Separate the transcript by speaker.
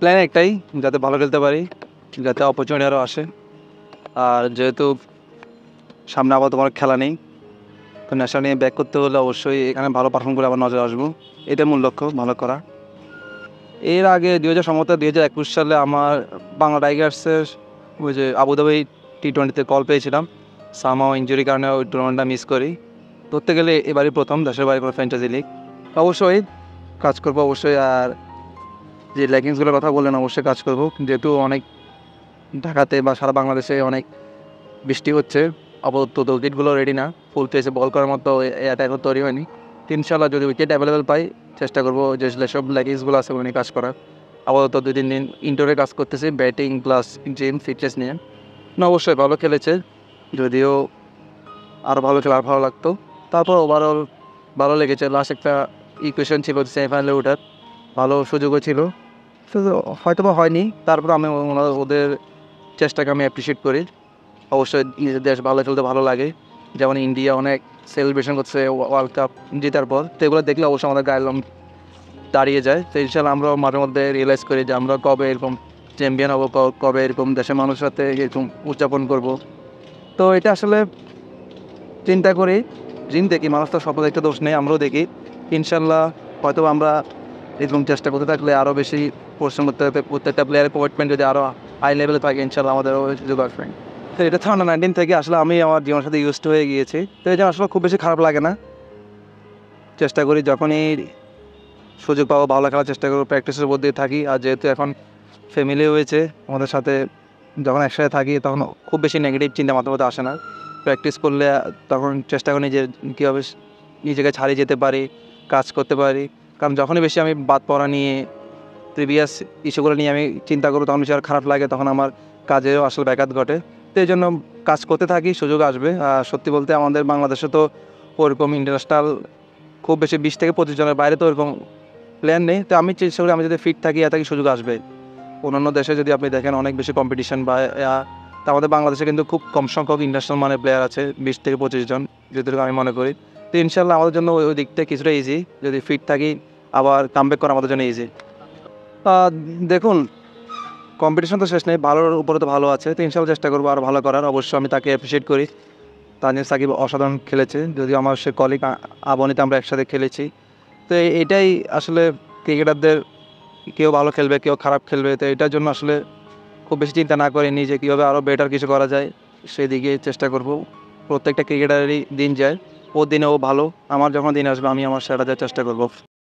Speaker 1: Plan একটাই, যাতে ভালো খেলতে পারি, যাতে অপরচুনিটি আরও আসে। আর যেহেতু সামনে আবার তোমার খেলা নেই, তো ন্যাশনাল নিয়ে ব্যাক করতে হলে অবশ্যই এখানে ভালো পারফর্ম করে আবার নজরে আসবো। এটাই মূল লক্ষ্য, ভালো করা। এর আগে 2021 সালে আমার বাংলা টাইগার্সের ওই যে আবুধাবি T20-তে কল পেয়েছিলাম। সামহাও ইনজুরির কারণে ওই টুর্নামেন্টটা মিস করি। ধরতে গেলে এবারই প্রথম দেশের বাইরে কোনো ফ্র্যাঞ্চাইজি লিগ। অবশ্যই কাজ করবো অবশ্যই। আর যে লেগিংসগুলোর কথা বললেন, অবশ্যই কাজ করবো। যেহেতু অনেক ঢাকাতে বা সারা বাংলাদেশে অনেক বৃষ্টি হচ্ছে, আপাতত উইকেটগুলো রেডি না, ফুল পেসে বল করার মতো অ্যাটাক তৈরি হয়নি। ইনশাল্লাহ যদি উইকেট অ্যাভেলেবেল পাই, চেষ্টা করবো যেসব লেগিংসগুলো আছে ওগুলো নিয়ে কাজ করার। আপাতত 2-3 দিন ইনডোরে কাজ করতেছি, ব্যাটিং প্লাস জিম ফিটনেস নিয়ে। না, অবশ্যই ভালো খেলেছে, যদিও আরও ভালো খেলে আর ভালো লাগতো। তারপর ওভারঅল ভালো লেগেছে। লাস্ট একটা ইকুয়েশন ছিল সেমিফাইনালে ওঠার, ভালো সুযোগও ছিল, শুধু হয়তো বা হয়নি। তারপর আমি ওদের চেষ্টাকে আমি অ্যাপ্রিসিয়েট করি। অবশ্যই নিজের দেশ ভালো খেলতে ভালো লাগে, যেমন ইন্ডিয়া অনেক সেলিব্রেশন করছে ওয়ার্ল্ড কাপ জেতার পর, তো এগুলো দেখলে অবশ্যই আমাদের গায়ের লোম দাঁড়িয়ে যায়। তো ইনশাল্লাহ আমরা মাঝে মধ্যে রিয়েলাইজ করি যে আমরা কবে এরকম চ্যাম্পিয়ন হবো, কবে এরকম দেশের মানুষের সাথে এরকম উদযাপন করব। তো এটা আসলে চিন্তা করি, ড্রিম দেখি। মানুষ তো স্বপ্ন দেখতে দোষ নেই, আমরাও দেখি। ইনশাল্লাহ হয়তো আমরা এরকম চেষ্টা করতে থাকলে আরও বেশি পরিশ্রম করতে হবে, প্রত্যেকটা প্লেয়ারের কমিটমেন্ট যদি আরও হাই লেভেলে থাকে, ইনশাল্লাহ আমাদেরও সুযোগ আসবে। তো এটা তো আন্ডার 19 থেকে আসলে আমি আমার জীবনের সাথে ইউজড হয়ে গিয়েছি, তো এটা আসলে খুব বেশি খারাপ লাগে না। চেষ্টা করি যখনই সুযোগ পাবো ভালো খেলার চেষ্টা করবো, প্র্যাকটিসের মধ্যে থাকি। আর যেহেতু এখন ফ্যামিলি হয়েছে আমাদের সাথে, যখন একসাথে থাকি তখন খুব বেশি নেগেটিভ চিন্তা মাথার মধ্যে আসে না। প্র্যাকটিস করলে তখন চেষ্টা করি যে কীভাবে নিজেকে ছাড়িয়ে যেতে পারি, কাজ করতে পারি। কারণ যখনই বেশি আমি বাদ পড়া নিয়ে, প্রিভিয়াস ইস্যুগুলো নিয়ে আমি চিন্তা করবো, তখন বেশি আর খারাপ লাগে, তখন আমার কাজেও আসলে ব্যাঘাত ঘটে। তো এই জন্য কাজ করতে থাকি, সুযোগ আসবে। আর সত্যি বলতে আমাদের বাংলাদেশে তো ওরকম ইন্টারন্যাশনাল খুব বেশি 20 থেকে 25 জনের বাইরে তো ওরকম প্ল্যান নেই। তো আমি চেষ্টা করি, আমি যদি ফিট থাকি এত সুযোগ আসবে। অন্যান্য দেশে যদি আপনি দেখেন অনেক বেশি কম্পিটিশন বা তা আমাদের বাংলাদেশে কিন্তু খুব কম সংখ্যক ইন্টারন্যাশনাল মানের প্লেয়ার আছে, 20 থেকে 25 জন, যেটুকু আমি মনে করি। তো ইনশাল্লাহ আমাদের জন্য ওই দিকটা কিছুটা ইজি, যদি ফিট থাকি আবার কামব্যাক করা আমাদের জন্য ইজি। দেখুন, কম্পিটিশন তো শেষ নেই, ভালোর উপরে তো ভালো আছে। তো ইনশাল্লাহ চেষ্টা করবো আরও ভালো করার। অবশ্যই আমি তাকে অ্যাপ্রিসিয়েট করি। তানজিম সাকিব অসাধারণ খেলেছে, যদিও আমার সে কলিগ আবনিতে আমরা একসাথে খেলেছি। তো এটাই আসলে ক্রিকেটারদের, কেউ ভালো খেলবে কেউ খারাপ খেলবে, তো এটার জন্য আসলে খুব বেশি চিন্তা না করে নিজে কীভাবে আরও বেটার কিছু করা যায় সেই দিকে চেষ্টা করব। প্রত্যেকটা ক্রিকেটারেরই দিন যায়, ওর দিনে ও ভালো, আমার যখন দিন আসবে আমি আমার সেটা দেওয়ার চেষ্টা করব।